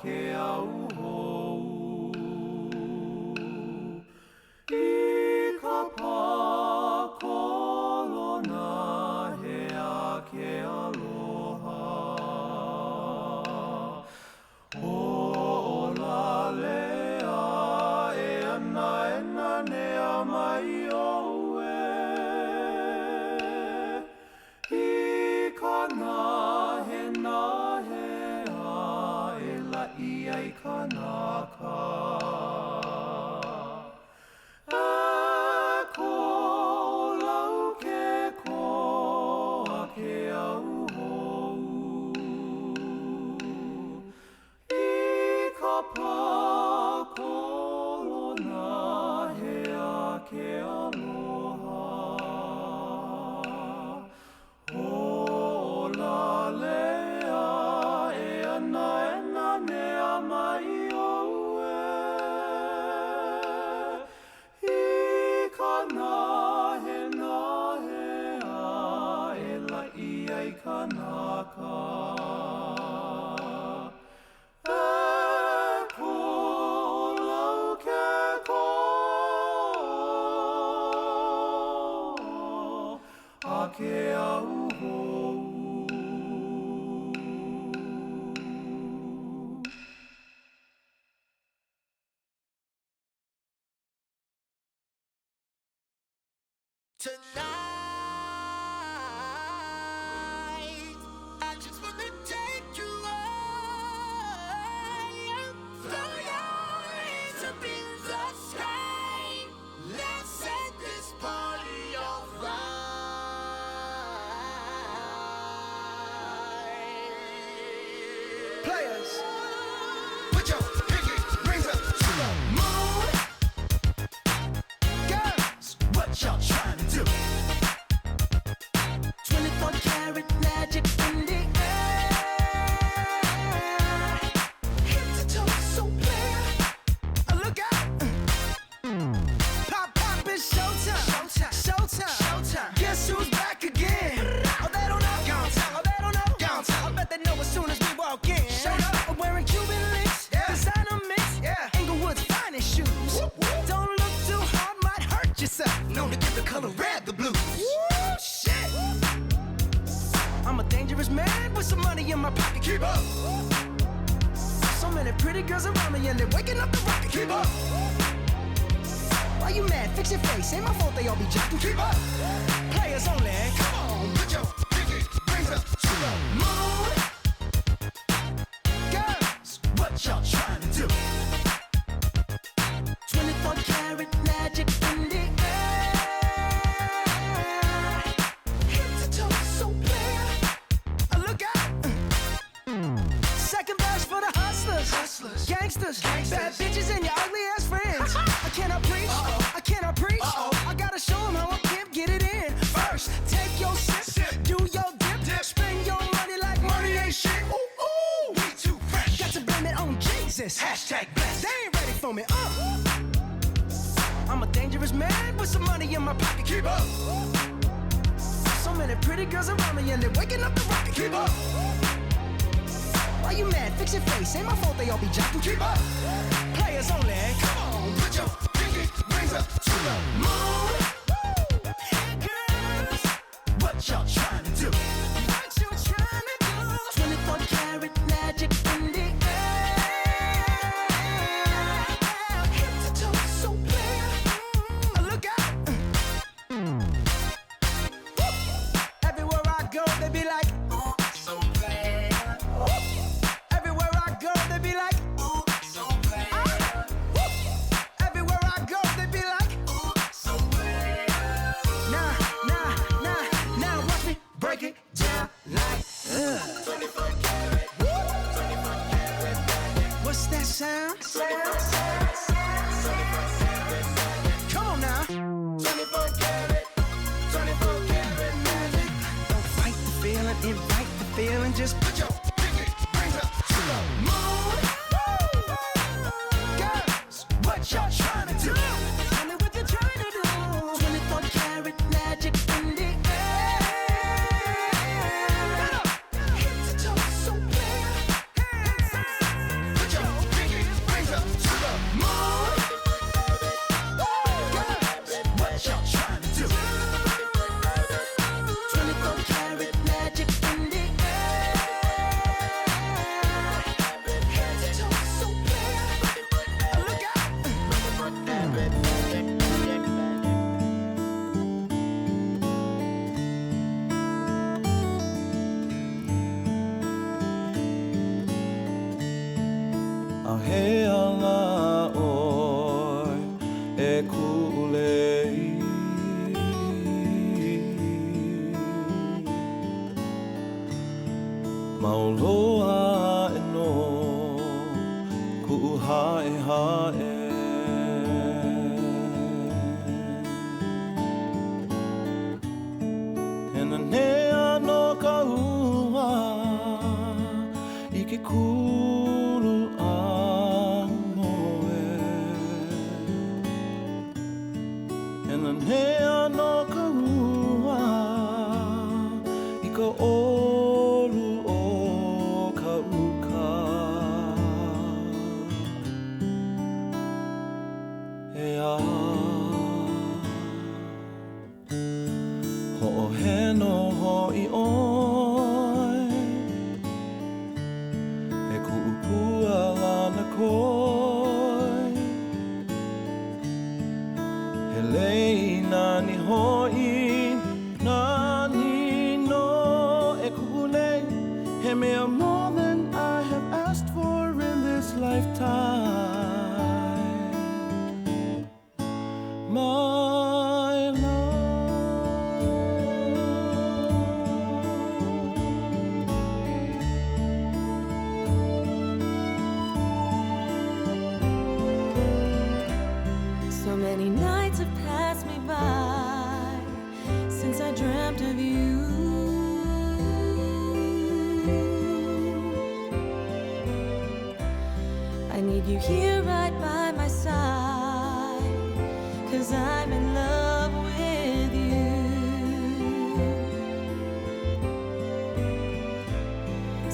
ke au hou I ka pakolona he a ke aloha Ho'ola lea e ana e nanea mai oue I ka nahehea e la'i ai kanaka Ko lau ke koa ke au hou I ka pakolona he a ke aloha Ho'ola lea e ana e nanea mai oue I ka nahehea e la'i ai kanaka Ko lau ke koa a ke au hou Tonight, I just wanna take you high. Throw your hands up in the sky. Let's set this party on fire. Players, put your pinky rings up to the moon. Girls, what y'all trying to do? 24 karat magic in the air. Head to toe so clear. Look out! Pop, pop, it's showtime. Showtime. Showtime. Showtime. Guess who's back again? Oh, they don't know. Gone time. Oh, they don't know. Gone time. I bet they know as soon as we walk in. Showed up. I'm wearing Cuban links. Yeah. Designer mix. Yeah. Inglewood's finest shoes. Whoop, whoop. Don't look too hard, might hurt yourself. Known to give the color red the blues. Woo, shit. I'm a dangerous man with some money in my pocket. Keep up. So many pretty girls around me and they're waking up the rocket. Keep up. Why you mad? Fix your face. Ain't my fault they all be jocking. Keep up. Players only. Come on, put your pinky rings up to the moon. Girls, what y'all trying to do? 24 karat magic in the air. Head to toe so clear. Look out! Second verse for the hustlers, gangsters, bad bitches and your ugly ass friends. I cannot preach, I cannot preach. I gotta show them how a pimp get it in. First, take your sip, do your dip, spend your money like money ain't shit. Ooh, ooh, we too fresh. Got to blame it on Jesus. Hashtag blessed. They ain't ready for me. I'm a dangerous man with some money in my pocket. Keep up. So many pretty girls around me and they're waking up the rocket. Keep up. Why you mad? Fix your face. Ain't my fault they all be jocking. Keep up. Players only. Come on, put your pinky rings up to the moon. Girls, what y'all trying to do? What you trying to do? 24 karat magic in the air. Head to toe so clear. Look out. Everywhere I go, they be like, ooh, so bad. Everywhere I go, they be like, ooh, so bad. Everywhere I go, they be like, ooh, so bad. Now, watch me break it down like, 24 karat, 24 karat magic. What's that sound? 24 karat magic. Come on now. 24 karat, 24 karat magic. Don't fight the feeling, invite the feeling. Just put your pinky rings up to the moon. Girls, what y'all trying to do? Tell me what you're trying to do. 24 karat magic in the air. Head to toe so clear. Put A he ala oi e kulei Mauloa e no ku'u hae hae Hena nea no ka ua I ke kulu a moe Hena nea no ka ua I ka olu o ka uka E a Ho'oheno ho'i oi E ku'upua lana koi He lei nani ho'i nani no e ku'ulei He mea more than I have asked for in this lifetime My love So many nights have passed me by since I dreamt of you. I need you here right by my side, 'cause I'm in love with you.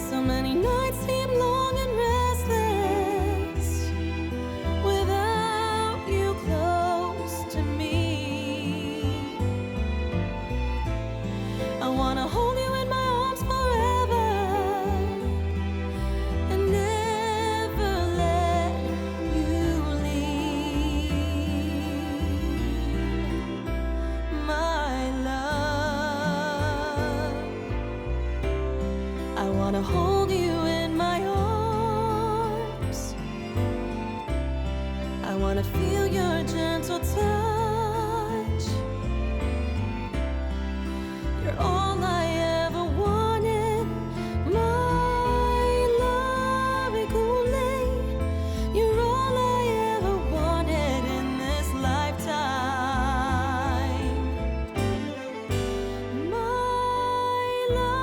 So many nights seem long and restless without you close to me. I wanna hold you in my arms forever and never let you leave. My love, I wanna hold you in my arms. I wanna feel your gentle touch. You're all I ever wanted. My love, Ikule. You're all I ever wanted in this lifetime. My love.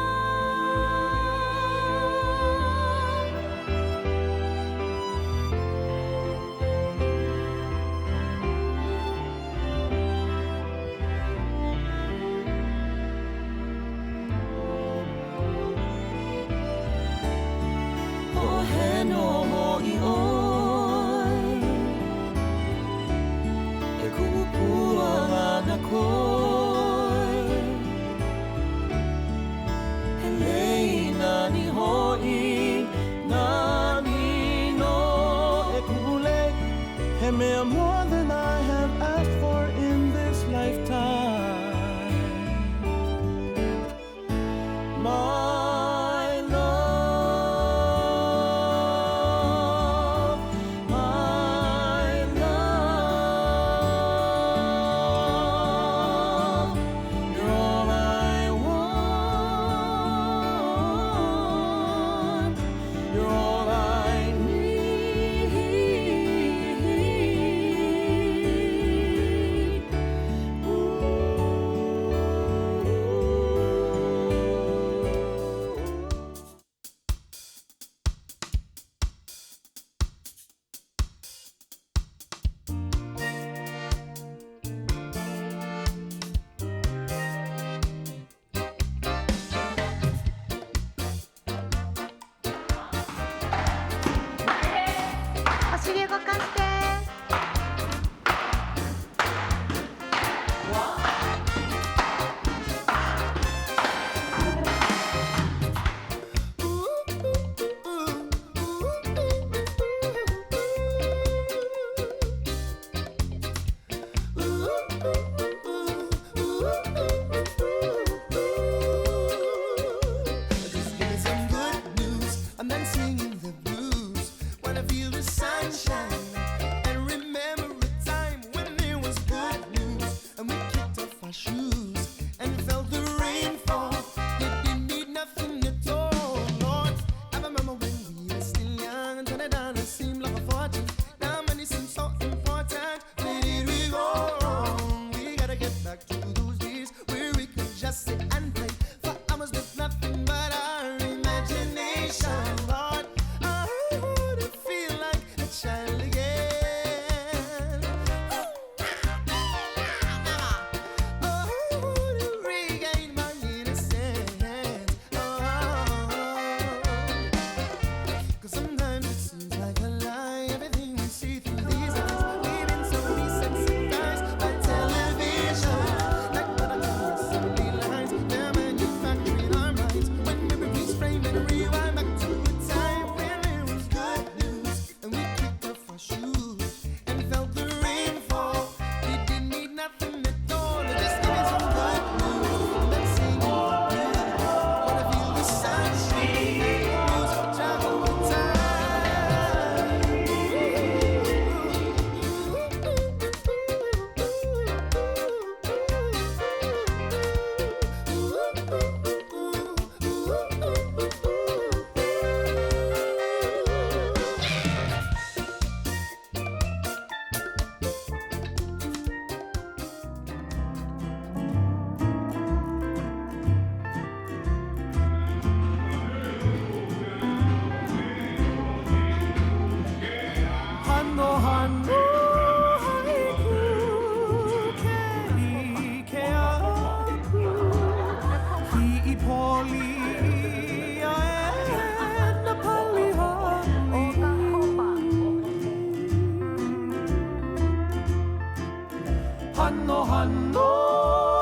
hano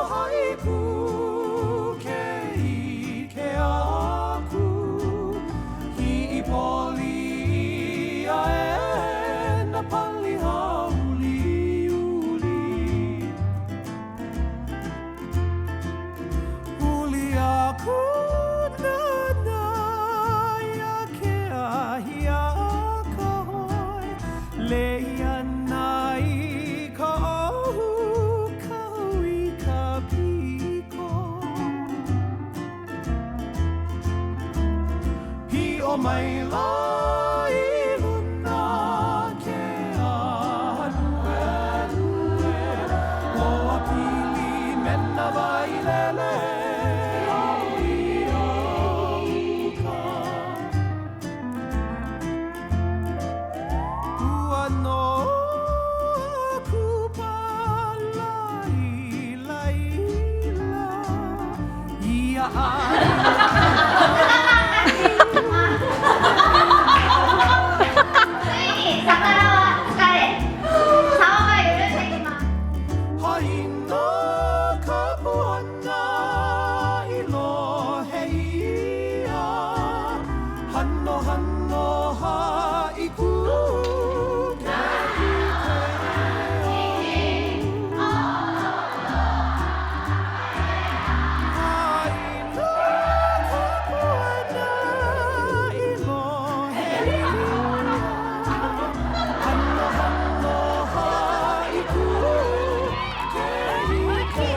haiku ke ike aku hi poli ae na pali hauli uli uli aku na ya ke ahia ka hoi leia nai ka ohu ka hui ka piko hi o mai lai luna ke anuelue o a pili mena vai lele aui auka ua no aku palai laila ia ai 魚は疲れ竿が許してきます Haina ka puana i lohea Hano hano haiku ke Haina ka puana i lohea Hano hano haiku ke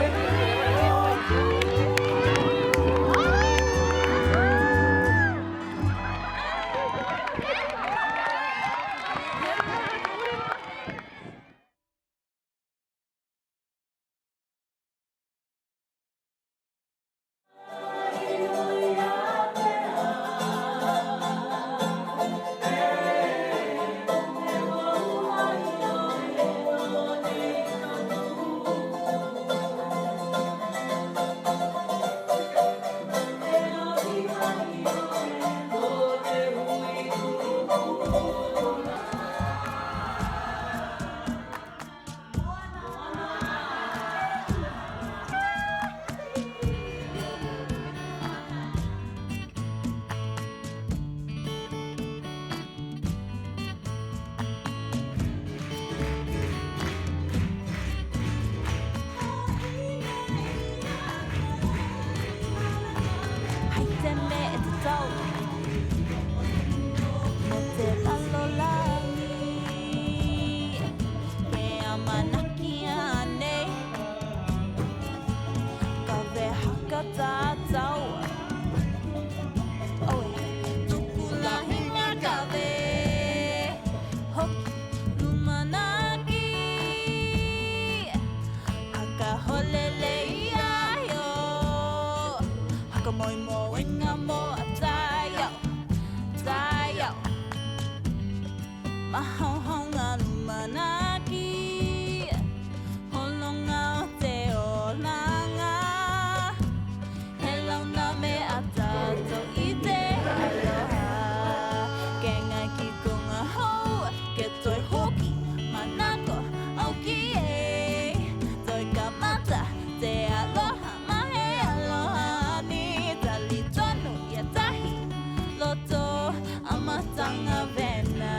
Amatanga vena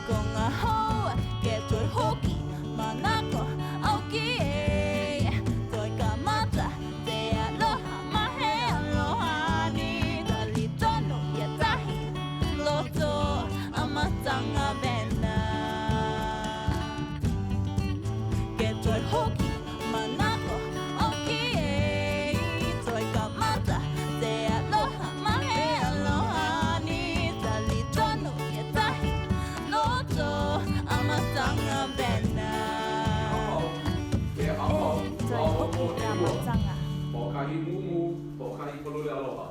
ko ngā hau ke tui hoki manako au ki e Toi ka mata te aloha mahe aloha ni Tali tonu ia tahi loto amatanga vena Ke tui hoki manako au ki e Toi ka mata te aloha mahe aloha ni Tali tonu ia tahi loto amatanga vena Ke apau, Toi au hoki o ka te ua. matanga O kahi mumu, o kahi polole aloha.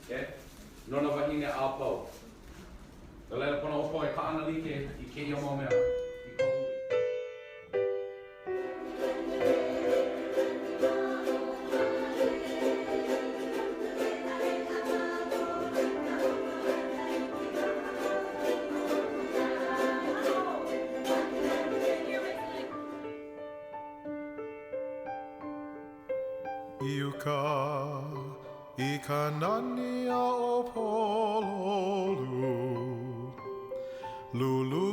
Okay? Nona wahine a pau. Ka leila pono opo e ka ana like I ke ia mau mea. I ka hui. Iuka I ka nani a o pololu Lulu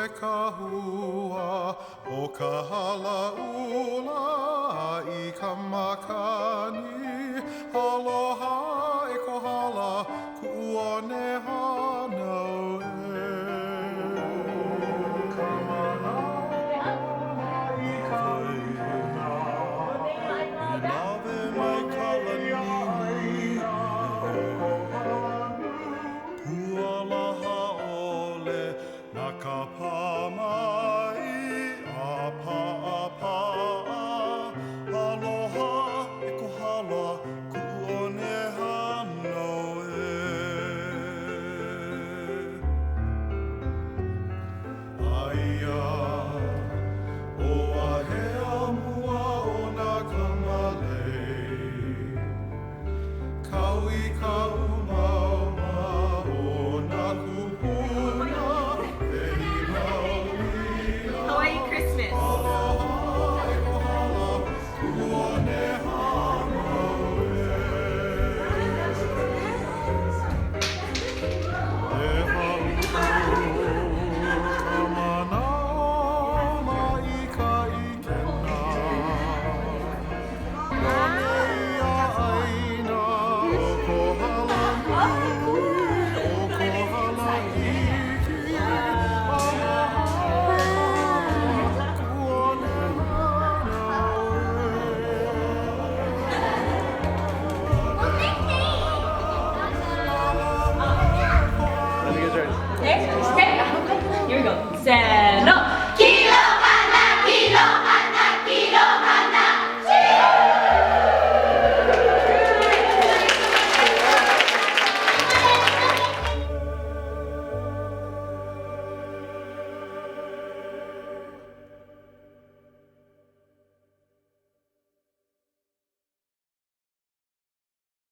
e ka hua o ka hala ula I ka makani Aloha e ko hala kuone hanau e Ka mana I ka Lave mai kalanini Kualaha ole na ka pā